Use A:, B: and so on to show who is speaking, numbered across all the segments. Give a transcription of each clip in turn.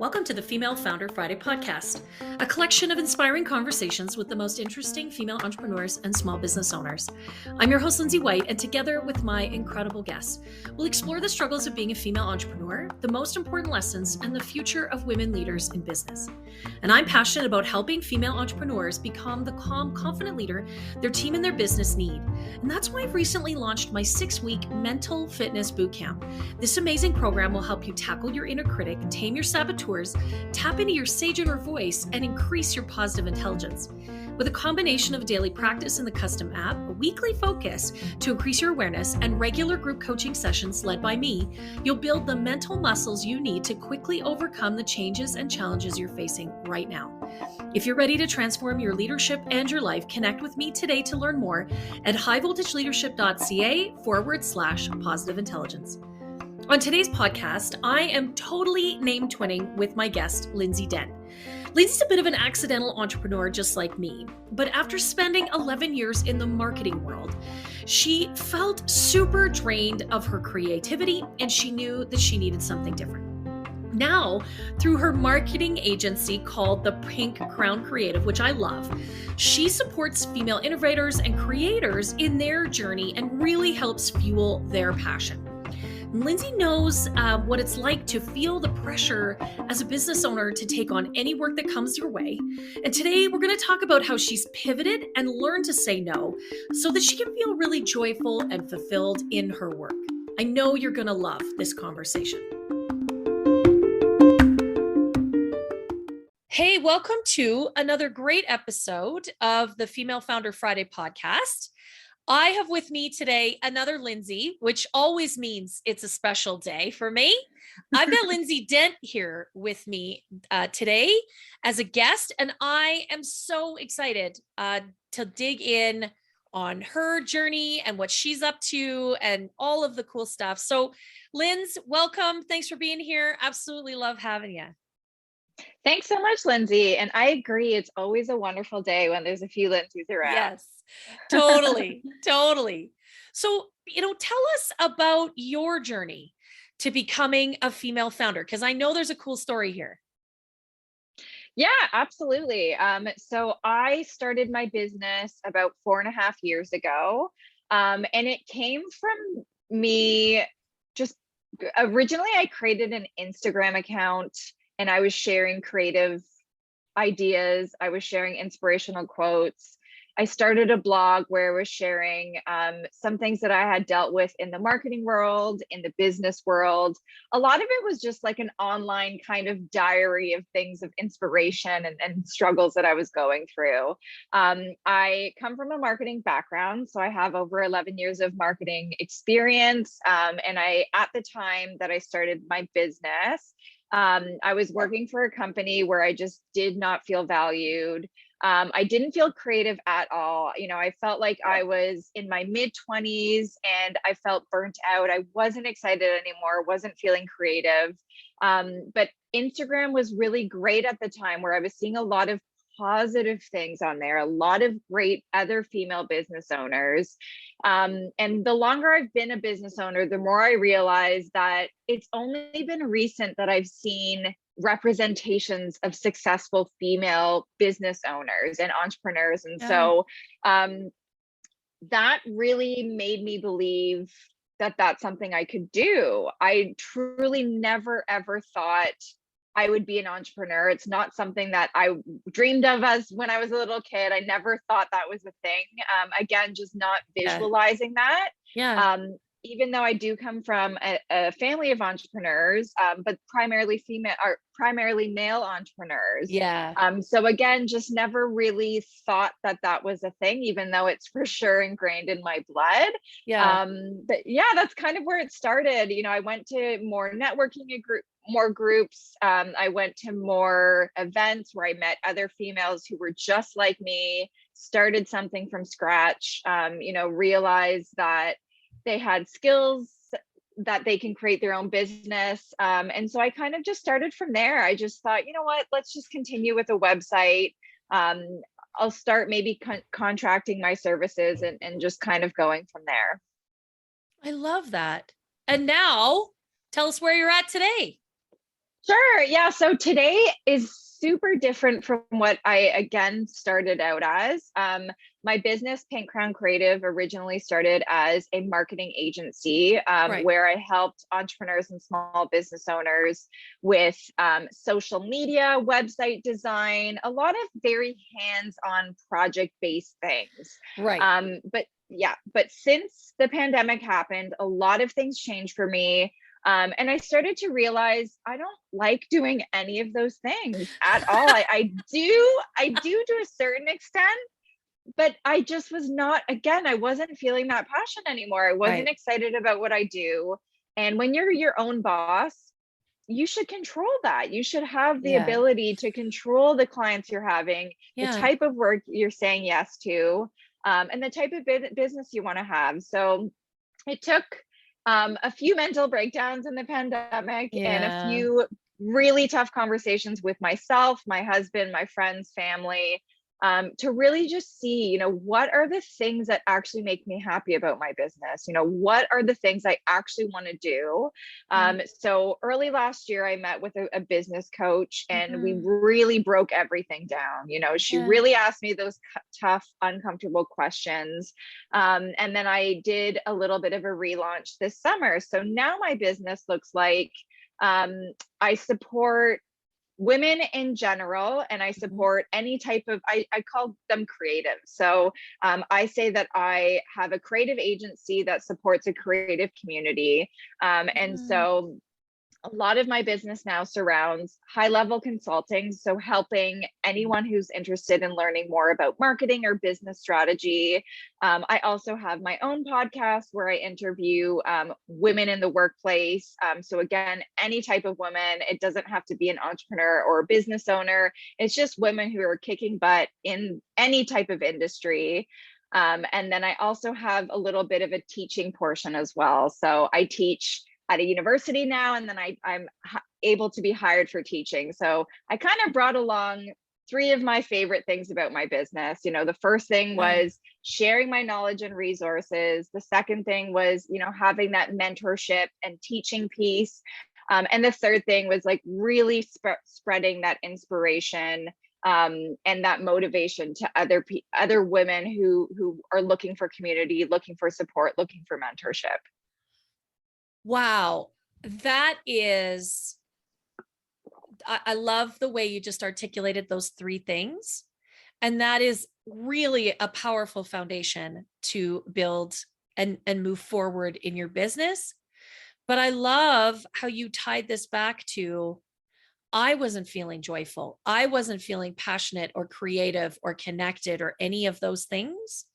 A: Welcome to the Female Founder Friday podcast, a collection of inspiring conversations with the most interesting female entrepreneurs and small business owners. I'm your host, Lindsay White, and together with my incredible guests, we'll explore the struggles of being a female entrepreneur, the most important lessons, and the future of women leaders in business. And I'm passionate about helping female entrepreneurs become the calm, confident leader their team and their business need. And that's why I've recently launched my 6-week mental fitness bootcamp. This amazing program will help you tackle your inner critic, tame your saboteurs, tap into your sage inner voice, and increase your positive intelligence. With a combination of daily practice in the custom app, a weekly focus to increase your awareness, and regular group coaching sessions led by me, you'll build the mental muscles you need to quickly overcome the changes and challenges you're facing right now. If you're ready to transform your leadership and your life, connect with me today to learn more at highvoltageleadership.ca/positive intelligence. On today's podcast, I am totally name twinning with my guest, Lindsay Dent. Lindsay's a bit of an accidental entrepreneur just like me, but after spending 11 years in the marketing world, she felt super drained of her creativity and she knew that she needed something different. Now, through her marketing agency called the Pink Crown Creative, which I love, she supports female innovators and creators in their journey and really helps fuel their passion. Lindsay knows what it's like to feel the pressure as a business owner to take on any work that comes your way. And today we're going to talk about how she's pivoted and learned to say no so that she can feel really joyful and fulfilled in her work. I know you're going to love this conversation. Hey, welcome to another great episode of the Female Founder Friday podcast. I have with me today another Lindsay, which always means it's a special day for me. I've got Lindsay Dent here with me today as a guest, and I am so excited to dig in on her journey and what she's up to and all of the cool stuff. So, Linz, welcome. Thanks for being here. Absolutely love having you.
B: Thanks so much, Lindsay. And I agree. It's always a wonderful day when there's a few Lindsays around.
A: Yes, totally. Totally. So, tell us about your journey to becoming a female founder, because I know there's a cool story here.
B: Yeah, absolutely. So I started my business about 4.5 years ago. And it came from me originally I created an Instagram account and I was sharing creative ideas. I was sharing inspirational quotes. I started a blog where I was sharing some things that I had dealt with in the marketing world, in the business world. A lot of it was just like an online kind of diary of things of inspiration and struggles that I was going through. I come from a marketing background, so I have over 11 years of marketing experience. And at the time that I started my business, I was working for a company where I just did not feel valued. I didn't feel creative at all. I felt like I was in my mid-20s and I felt burnt out. I wasn't excited anymore, wasn't feeling creative. But Instagram was really great at the time where I was seeing a lot of positive things on there, a lot of great other female business owners. And the longer I've been a business owner, the more I realize that it's only been recent that I've seen representations of successful female business owners and entrepreneurs. And so that really made me believe that that's something I could do. I truly never, ever thought I would be an entrepreneur. It's not something that I dreamed of as when I was a little kid. I never thought that was a thing. Again, just not visualizing that.
A: Yeah.
B: Even though I do come from a family of entrepreneurs, but primarily male entrepreneurs.
A: Yeah.
B: So again, just never really thought that that was a thing, even though it's for sure ingrained in my blood.
A: Yeah.
B: But yeah, that's kind of where it started. I went to more networking more groups. I went to more events where I met other females who were just like me, started something from scratch, realized that they had skills that they can create their own business. And so I kind of just started from there. I just thought, you know what, let's just continue with a website. I'll start maybe contracting my services and just kind of going from there.
A: I love that. And now tell us where you're at today.
B: Sure. Yeah. So today is super different from what I again started out as. My business, Pink Crown Creative, originally started as a marketing agency
A: Right.
B: where I helped entrepreneurs and small business owners with social media, website design, a lot of very hands-on project-based things.
A: Right.
B: But since the pandemic happened, a lot of things changed for me. And I started to realize I don't like doing any of those things at all. I do to a certain extent, but I just was not, again, I wasn't feeling that passion anymore. I wasn't
A: Right.
B: excited about what I do. And when you're your own boss, you should control that. You should have the
A: Yeah.
B: ability to control the clients you're having, the
A: Yeah.
B: type of work you're saying yes to, and the type of business you want to have. So it took a few mental breakdowns in the pandemic and a
A: Yeah.
B: few really tough conversations with myself, my husband, my friends, family, to really just see, what are the things that actually make me happy about my business? What are the things I actually want to do?
A: Yeah.
B: So early last year, I met with a business coach and we
A: Mhm.
B: really broke everything down. She
A: Yeah.
B: really asked me those tough, uncomfortable questions. And then I did a little bit of a relaunch this summer. So now my business looks like I support women in general, and I
A: Mhm.
B: support any type of, I call them creative. So I say that I have a creative agency that supports a creative community. And
A: Mm.
B: so a lot of my business now surrounds high level consulting. So, helping anyone who's interested in learning more about marketing or business strategy. I also have my own podcast where I interview women in the workplace. So, again, any type of woman, it doesn't have to be an entrepreneur or a business owner. It's just women who are kicking butt in any type of industry. And then I also have a little bit of a teaching portion as well. So, I teach at a university now, and then I'm able to be hired for teaching. So I kind of brought along three of my favorite things about my business. The first thing
A: Yeah.
B: was sharing my knowledge and resources. The second thing was, having that mentorship and teaching piece. And the third thing was like really spreading that inspiration and that motivation to other women who are looking for community, looking for support, looking for mentorship.
A: Wow. That is, I love the way you just articulated those three things. And that is really a powerful foundation to build and move forward in your business. But I love how you tied this back to I wasn't feeling joyful. I wasn't feeling passionate or creative or connected or any of those things,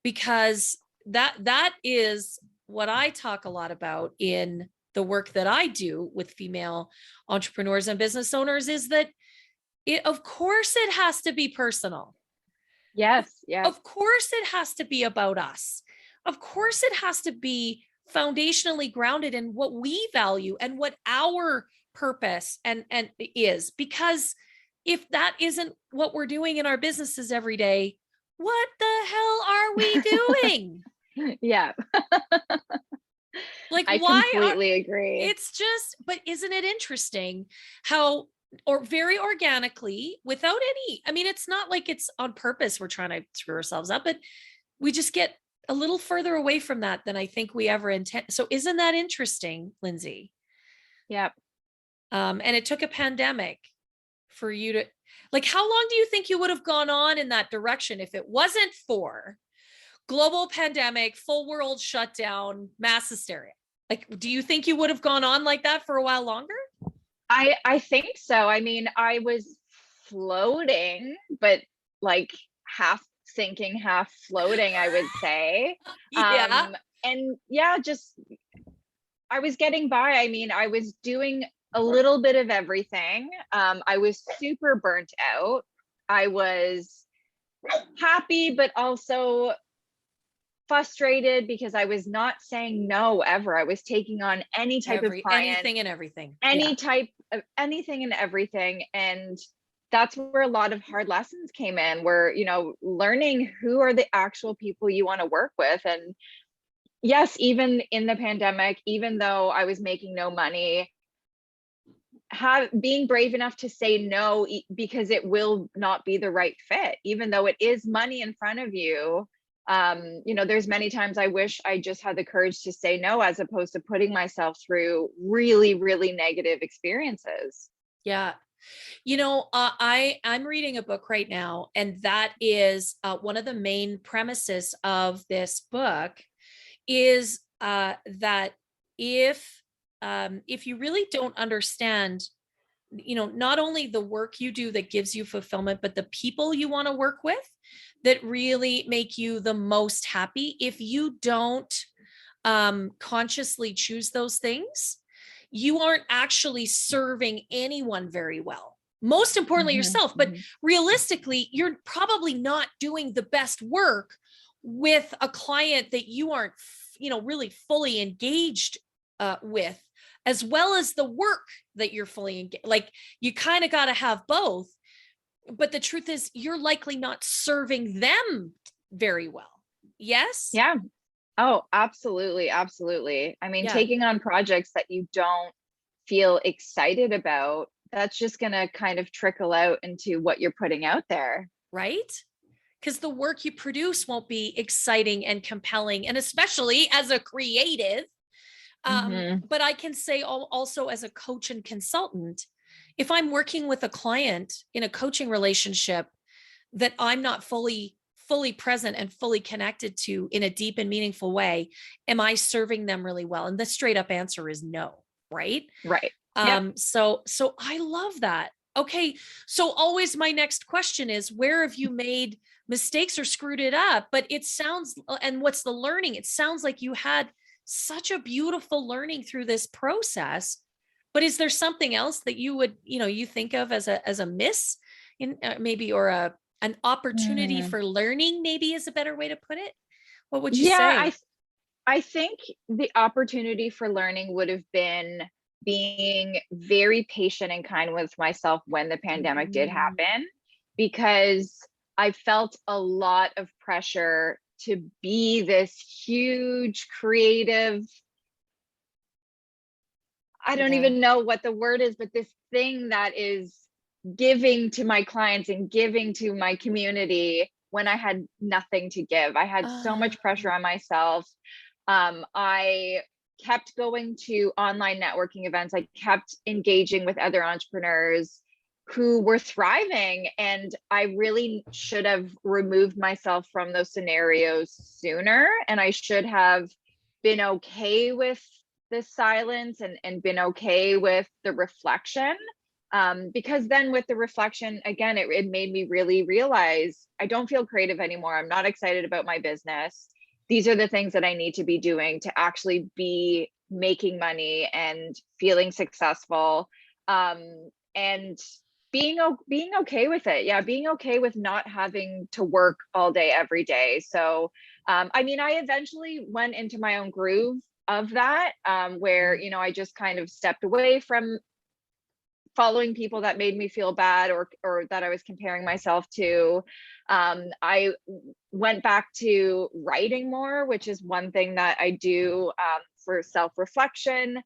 A: because that is what I talk a lot about in the work that I do with female entrepreneurs and business owners, is that of course it has to be personal. Of,
B: Yes, yes.
A: of course it has to be about us. Of course it has to be foundationally grounded in what we value and what our purpose and is, because if that isn't what we're doing in our businesses every day, what the hell are we doing?
B: Yeah,
A: Like,
B: I
A: why are
B: completely agree.
A: it's just, but isn't it interesting how, or very organically, without any, I mean, it's not like it's on purpose, we're trying to screw ourselves up, but we just get a little further away from that than I think we ever intend. So isn't that interesting, Lindsay?
B: Yep.
A: And it took a pandemic for you to, like, how long do you think you would have gone on in that direction if it wasn't for global pandemic, full world shutdown, mass hysteria? Like, do you think you would have gone on like that for a while longer?
B: I think so. I mean, I was floating, but like half sinking, half floating, I would say.
A: Yeah.
B: And yeah, just I was getting by. I mean, I was doing a little bit of everything. I was super burnt out. I was happy, but also frustrated because I was not saying no ever. I was taking on any type of client,
A: Anything and everything. Yeah.
B: any type of anything and everything. And that's where a lot of hard lessons came in, where, learning who are the actual people you want to work with. And yes, even in the pandemic, even though I was making no money, being brave enough to say no because it will not be the right fit, even though it is money in front of you. There's many times I wish I just had the courage to say no, as opposed to putting myself through really, really negative experiences.
A: Yeah. I'm reading a book right now, and that is one of the main premises of this book is that if you really don't understand, not only the work you do that gives you fulfillment, but the people you want to work with that really make you the most happy, if you don't consciously choose those things, you aren't actually serving anyone very well. Most importantly, yourself. But realistically, you're probably not doing the best work with a client that you aren't, really fully engaged with, as well as the work that you're fully engaged. Like, you kind of got to have both. But the truth is, you're likely not serving them very well. Yes?
B: Yeah. Oh, absolutely. Absolutely. I mean,
A: Yeah.
B: taking on projects that you don't feel excited about, that's just going to kind of trickle out into what you're putting out there.
A: Right? Because the work you produce won't be exciting and compelling, and especially as a creative. But I can say also as a coach and consultant, if I'm working with a client in a coaching relationship that I'm not fully present and fully connected to in a deep and meaningful way, am I serving them really well? And the straight up answer is no. Right.
B: Right. Yep.
A: So I love that. Okay. So always my next question is, where have you made mistakes or screwed it up? But it sounds, and what's the learning? It sounds like you had such a beautiful learning through this process. But is there something else that you would, you think of as a miss in maybe, or an opportunity for learning, maybe is a better way to put it? What would you say?
B: I think the opportunity for learning would have been being very patient and kind with myself when the pandemic did happen, because I felt a lot of pressure to be this huge creative, I don't even know what the word is, but this thing that is giving to my clients and giving to my community when I had nothing to give. I had so much pressure on myself. I kept going to online networking events. I kept engaging with other entrepreneurs who were thriving. And I really should have removed myself from those scenarios sooner. And I should have been okay with the silence and been okay with the reflection. Because then with the reflection, again, it made me really realize I don't feel creative anymore. I'm not excited about my business. These are the things that I need to be doing to actually be making money and feeling successful. And being okay with it. Yeah, being okay with not having to work all day, every day. So, I eventually went into my own groove of that, where, I just kind of stepped away from following people that made me feel bad or that I was comparing myself to. I went back to writing more, which is one thing that I do for self-reflection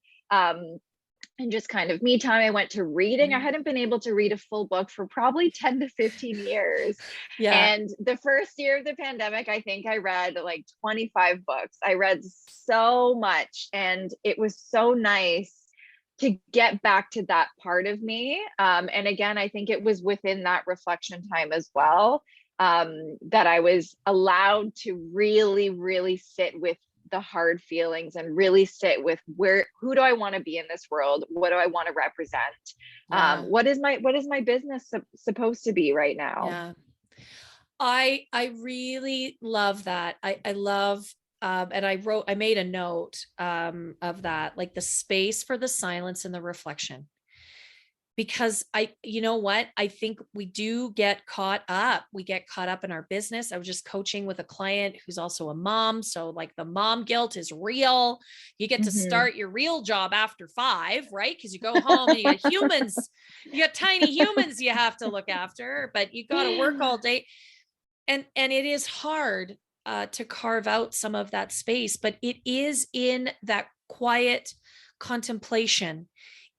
B: and just kind of me time. I went to reading. I hadn't been able to read a full book for probably 10 to 15 years.
A: Yeah.
B: And the first year of the pandemic, I think I read like 25 books. I read so much, and it was so nice to get back to that part of me. And again, I think it was within that reflection time as well, that I was allowed to really, really sit with the hard feelings and really sit with who do I want to be in this world? What do I want to represent?
A: Yeah.
B: What is my business supposed to be right now?
A: Yeah. I really love that. I love, and I made a note of that, like the space for the silence and the reflection. Because you know what? I think we do get caught up. We get caught up in our business. I was just coaching with a client who's also a mom. So like the mom guilt is real. You get to start your real job after 5, right? Because you go home and you got humans, you got tiny humans you have to look after, but you got to work all day. And it is hard to carve out some of that space, but it is in that quiet contemplation,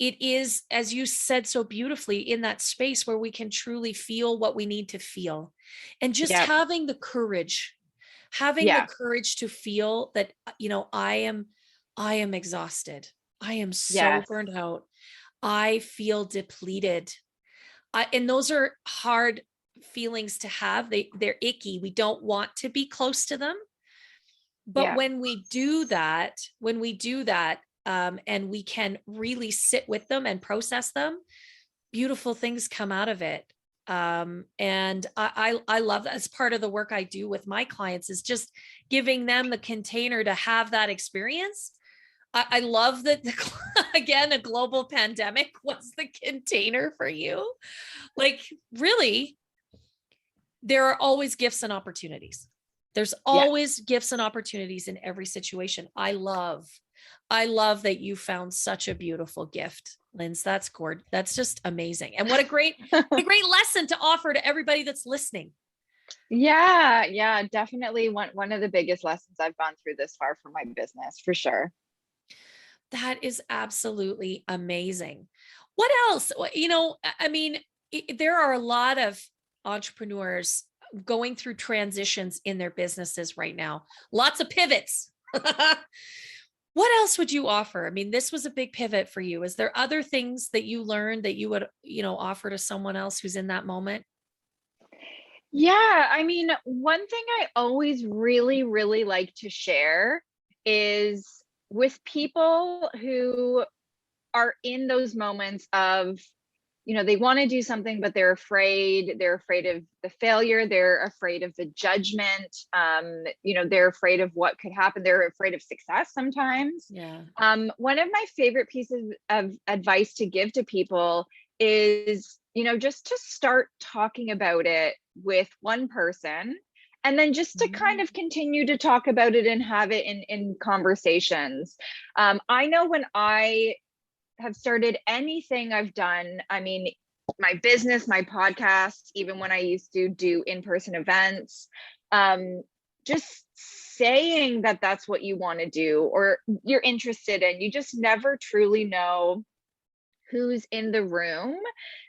A: it is, as you said so beautifully, in that space where we can truly feel what we need to feel. And just
B: Yep.
A: having the courage,
B: Yeah.
A: to feel that, I am exhausted. I am so
B: Yes.
A: burned out. I feel depleted. And those are hard feelings to have. They're icky. We don't want to be close to them. But
B: Yeah.
A: when we do that, and we can really sit with them and process them, beautiful things come out of it. And I love that. As part of the work I do with my clients is just giving them the container to have that experience. I love that again, a global pandemic was the container for you. Like, really, there are always gifts and opportunities. There's
B: Yeah.
A: always gifts and opportunities in every situation. I love that you found such a beautiful gift, Linz. That's gorgeous. That's just amazing. And what a great lesson to offer to everybody that's listening.
B: Yeah, yeah, definitely one of the biggest lessons I've gone through this far for my business, for sure.
A: That is absolutely amazing. What else? I mean, there are a lot of entrepreneurs going through transitions in their businesses right now. Lots of pivots. What else would you offer? I mean, this was a big pivot for you. Is there other things that you learned that you would, offer to someone else who's in that moment?
B: Yeah, I mean, one thing I always really, really like to share is with people who are in those moments of, they want to do something, but they're afraid. They're afraid of the failure. They're afraid of the judgment. They're afraid of what could happen. They're afraid of success sometimes.
A: Yeah.
B: One of my favorite pieces of advice to give to people is, just to start talking about it with one person, and then just to kind of continue to talk about it and have it in conversations. I know when I have started anything I've done, I mean, my business, my podcast, even when I used to do in-person events, just saying that that's what you want to do or you're interested in, you just never truly know who's in the room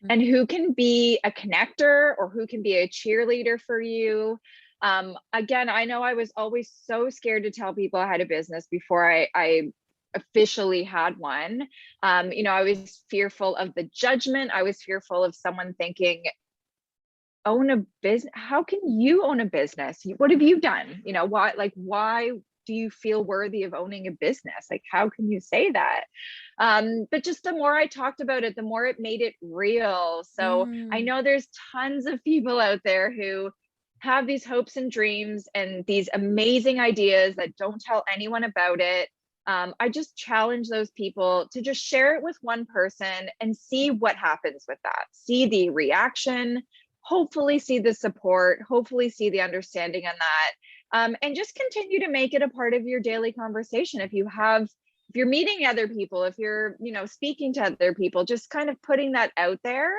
B: and who can be a connector or who can be a cheerleader for you. Again, I know I was always so scared to tell people I had a business before I officially had one. I was fearful of the judgment. I was fearful of someone thinking, own a business? How can you own a business? What have you done? Why do you feel worthy of owning a business? Like, how can you say that? But just the more I talked about it, the more it made it real. So I know there's tons of people out there who have these hopes and dreams and these amazing ideas that don't tell anyone about it. I just challenge those people to just share it with one person and see what happens with that. See the reaction, hopefully see the support, hopefully see the understanding on that. And just continue to make it a part of your daily conversation. If you're meeting other people, if you're, speaking to other people, just kind of putting that out there.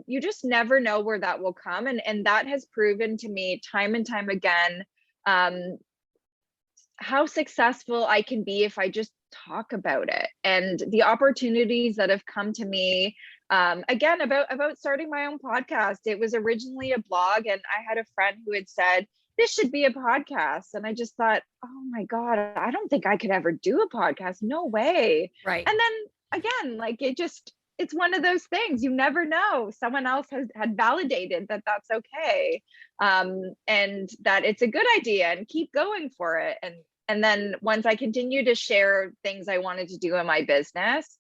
B: You just never know where that will come. And that has proven to me time and time again, how successful I can be if I just talk about it. And the opportunities that have come to me, again, about starting my own podcast. It was originally a blog, and I had a friend who had said, this should be a podcast. And I just thought, oh my God, I don't think I could ever do a podcast. No way.
A: Right.
B: And then again, it's one of those things, you never know. Someone else had validated that that's okay. And that it's a good idea and keep going for it. And then once I continue to share things I wanted to do in my business,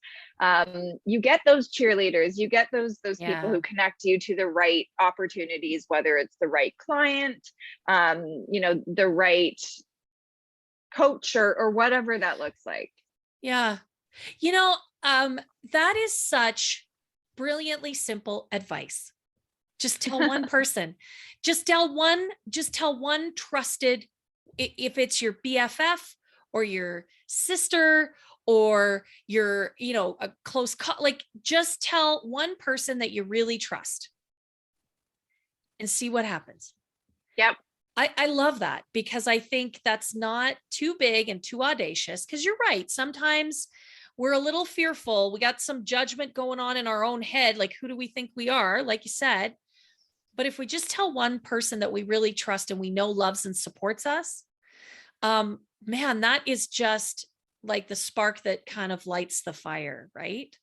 B: you get those cheerleaders, you get those people who connect you to the right opportunities, whether it's the right client, the right coach or whatever that looks like.
A: Yeah. That is such brilliantly simple advice. Just tell one person, just tell one trusted, if it's your BFF or your sister or your, a close just tell one person that you really trust and see what happens.
B: Yep.
A: I love that, because I think that's not too big and too audacious, because you're right. Sometimes we're a little fearful. We got some judgment going on in our own head. Like, who do we think we are? Like you said. But if we just tell one person that we really trust and we know loves and supports us, man, that is just like the spark that kind of lights the fire, right?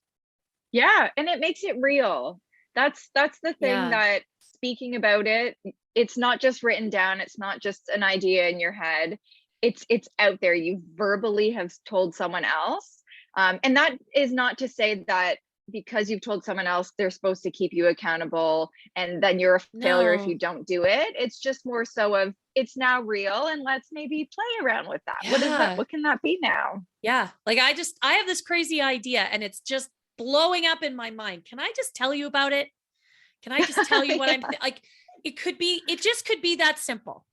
B: Yeah, and it makes it real. That's the thing,
A: Yeah.
B: that speaking about it, it's not just written down, it's not just an idea in your head. It's out there. You verbally have told someone else. And that is not to say that because you've told someone else, they're supposed to keep you accountable and then you're a failure if
A: No.
B: you don't do it. It's just more so of, it's now real, and let's maybe play around with that. What is that?
A: Yeah.
B: What can that be now?
A: Yeah. Like I have this crazy idea and it's just blowing up in my mind. Can I just tell you about it? Can I just tell you what
B: Yeah.
A: like, it just could be that simple.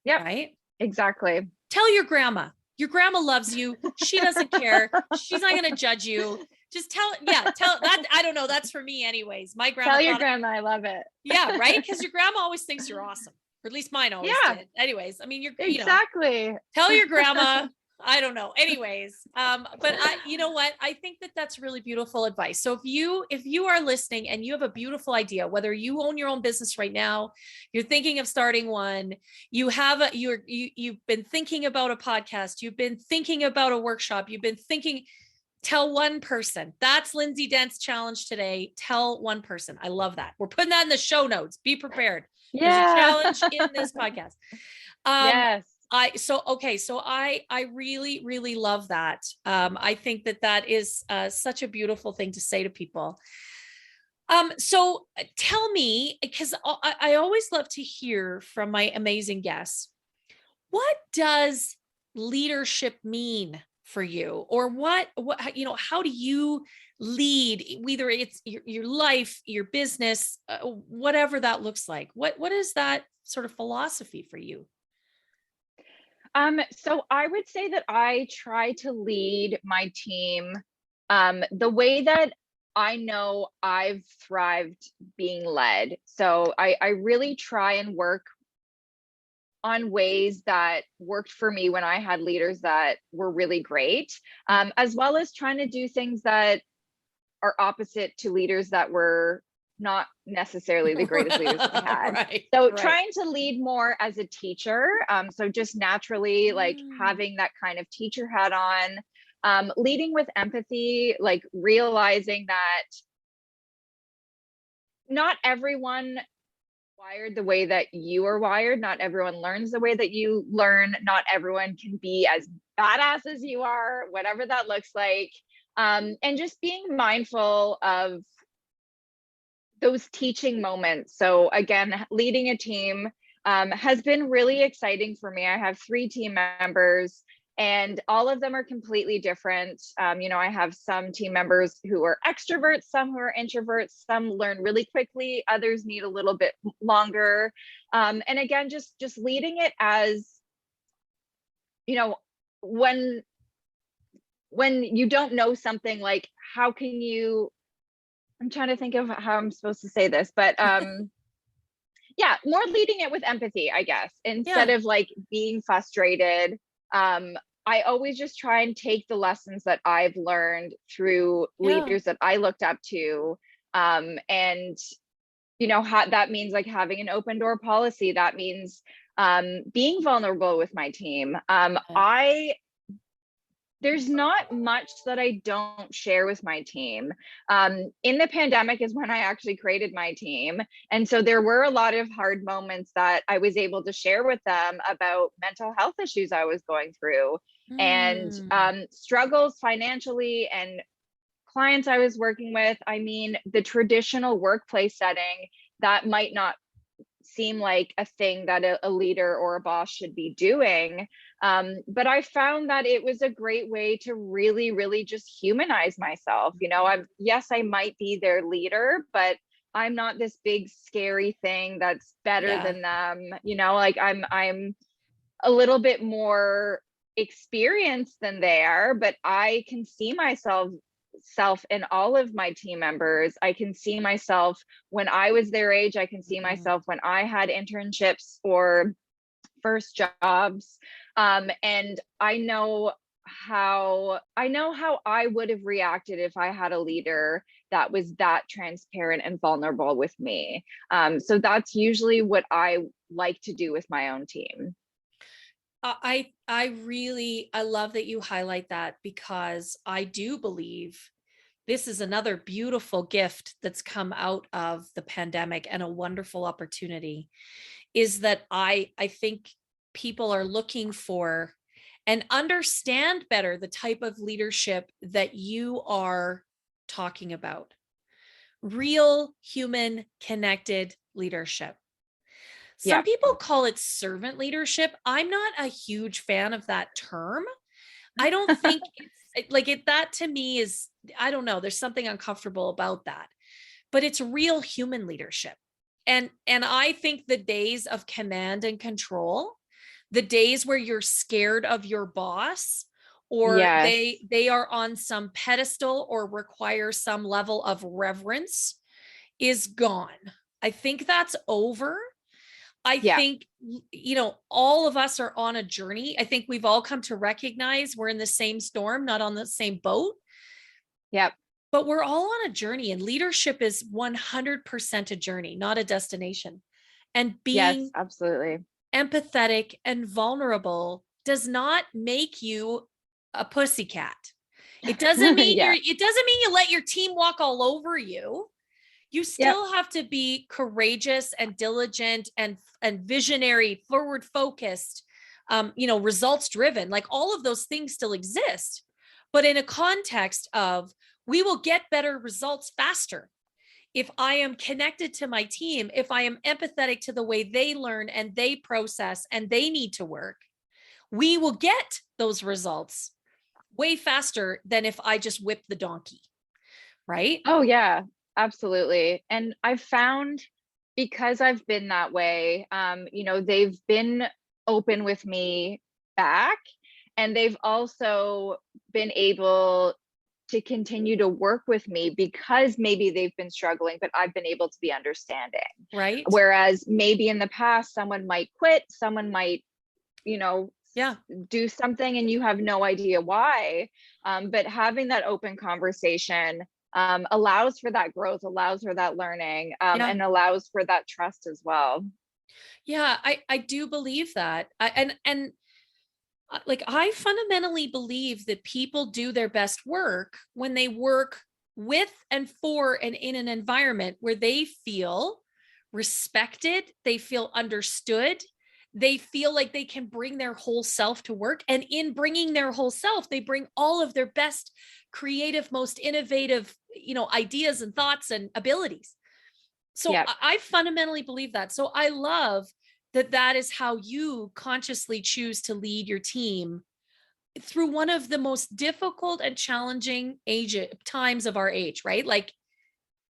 B: Yep,
A: Right?
B: exactly.
A: Tell your grandma. Your grandma loves you. She doesn't care. She's not going to judge you. Just tell that. I don't know. That's for me anyways. My grandma
B: Tell your
A: thought,
B: grandma I love it.
A: yeah, right. Because your grandma always thinks you're awesome. Or at least mine always
B: Yeah,
A: did. Anyways, I mean,
B: exactly.
A: tell your grandma. I don't know. Anyways, but you know what? I think that that's really beautiful advice. So if you are listening and you have a beautiful idea, whether you own your own business right now, you're thinking of starting one, you've been thinking about a podcast, you've been thinking about a workshop, tell one person. That's Lindsay Dent's challenge today. Tell one person. I love that. We're putting that in the show notes. Be prepared. There's a challenge in this podcast.
B: Yes.
A: So I really, really love that. I think that is such a beautiful thing to say to people. So tell me, because I always love to hear from my amazing guests, what does leadership mean for you? Or what, how do you lead, whether it's your life, your business, whatever that looks like? What is that sort of philosophy for you?
B: So I would say that I try to lead my team the way that I know I've thrived being led. So I really try and work on ways that worked for me when I had leaders that were really great, as well as trying to do things that are opposite to leaders that were not necessarily the greatest leaders I had.
A: Right,
B: So
A: right.
B: trying to lead more as a teacher. So just naturally like
A: Mm.
B: having that kind of teacher hat on, leading with empathy, like realizing that not everyone wired the way that you are wired. Not everyone learns the way that you learn. Not everyone can be as badass as you are, whatever that looks like. And just being mindful of those teaching moments. So again, leading a team has been really exciting for me. I have 3 team members and all of them are completely different. I have some team members who are extroverts, some who are introverts, some learn really quickly, others need a little bit longer. And again, just leading it as, when you don't know something, like how can you, I'm trying to think of how I'm supposed to say this, but yeah, more leading it with empathy, I guess, instead
A: Yeah.
B: of like being frustrated. I always just try and take the lessons that I've learned through
A: Yeah.
B: leaders that I looked up to. And that means like having an open door policy. That means being vulnerable with my team. There's not much that I don't share with my team. In the pandemic is when I actually created my team. And so there were a lot of hard moments that I was able to share with them about mental health issues I was going through and
A: Mm.
B: struggles financially and clients I was working with. I mean, the traditional workplace setting that might not seem like a thing that a leader or a boss should be doing. But I found that it was a great way to really, really just humanize myself. Yes, I might be their leader, but I'm not this big scary thing that's better
A: Yeah.
B: than them. Like I'm a little bit more experienced than they are, but I can see myself in all of my team members. I can see myself when I was their age. I can see
A: Mm.
B: myself when I had internships or first jobs. And I know how I would have reacted if I had a leader that was that transparent and vulnerable with me. So that's usually what I like to do with my own team.
A: I love that you highlight that, because I do believe this is another beautiful gift that's come out of the pandemic, and a wonderful opportunity is that I think people are looking for and understand better the type of leadership that you are talking about. Real human connected leadership. Some
B: Yeah.
A: people call it servant leadership. I'm not a huge fan of that term. I don't think it's like it, that to me is, I don't know, there's something uncomfortable about that. But it's real human leadership. And I think the days of command and control, the days where you're scared of your boss, or
B: Yes.
A: they are on some pedestal or require some level of reverence, is gone. I think that's over. I
B: Yeah.
A: think, all of us are on a journey. I think we've all come to recognize we're in the same storm, not on the same boat,
B: Yep.
A: but we're all on a journey, and leadership is 100% a journey, not a destination. And
B: Yes,
A: being
B: absolutely.
A: empathetic and vulnerable does not make you a pussycat. It doesn't mean
B: Yeah.
A: you let your team walk all over you. You
B: Yep.
A: still have to be courageous and diligent and visionary, forward focused, results driven. Like, all of those things still exist, but in a context of, we will get better results faster if I am connected to my team, if I am empathetic to the way they learn and they process and they need to work. We will get those results way faster than if I just whip the donkey, right?
B: Oh yeah, absolutely. And I've found, because I've been that way, they've been open with me back, and they've also been able to continue to work with me because maybe they've been struggling, but I've been able to be understanding.
A: Right.
B: Whereas maybe in the past, someone might quit, someone might, you know,
A: Yeah.
B: do something and you have no idea why. But having that open conversation allows for that growth, allows for that learning,
A: Yeah.
B: and allows for that trust as well.
A: Yeah. I do believe that. Like, I fundamentally believe that people do their best work when they work with and for and in an environment where they feel respected, they feel understood, they feel like they can bring their whole self to work. And in bringing their whole self, they bring all of their best, creative, most innovative, ideas and thoughts and abilities. So
B: Yeah.
A: I fundamentally believe that. So I love that is how you consciously choose to lead your team through one of the most difficult and challenging times of our age, right? Like,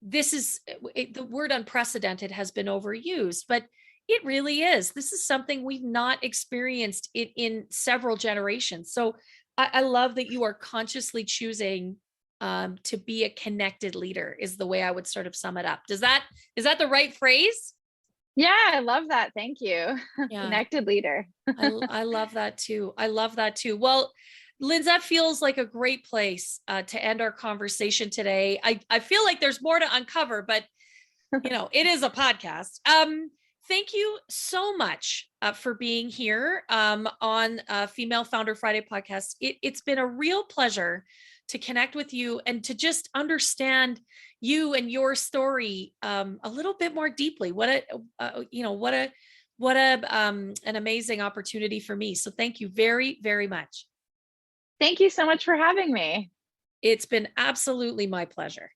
A: this is the word unprecedented has been overused, but it really is. This is something we've not experienced in several generations. So I love that you are consciously choosing to be a connected leader, is the way I would sort of sum it up. Is that the right phrase?
B: Yeah, I love that. Thank you.
A: Yeah.
B: Connected leader.
A: I love that too. I love that too. Well, Linz, that feels like a great place to end our conversation today. I feel like there's more to uncover, but it is a podcast. Thank you so much for being here on Female Founder Friday podcast. It's been a real pleasure to connect with you and to just understand you and your story a little bit more deeply. What an amazing opportunity for me. So thank you very, very much.
B: Thank you so much for having me.
A: It's been absolutely my pleasure.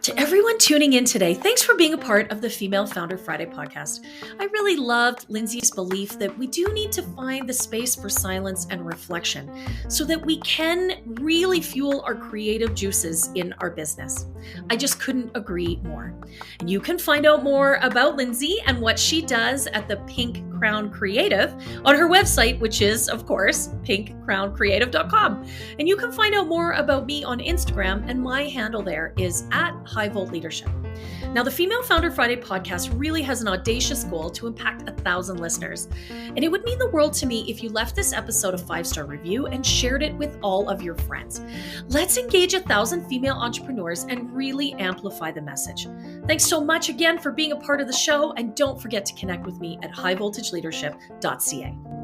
A: To everyone tuning in today, thanks for being a part of the Female Founder Friday podcast. I really loved Lindsay's belief that we do need to find the space for silence and reflection so that we can really fuel our creative juices in our business. I just couldn't agree more. And you can find out more about Lindsay and what she does at the Pink Crown Creative on her website, which is, of course, pinkcrowncreative.com. And you can find out more about me on Instagram, and my handle there is @HighVoltLeadership. Now, the Female Founder Friday podcast really has an audacious goal to impact 1,000 listeners. And it would mean the world to me if you left this episode a 5-star review and shared it with all of your friends. Let's engage 1,000 female entrepreneurs and really amplify the message. Thanks so much again for being a part of the show, and don't forget to connect with me at highvoltageleadership.ca.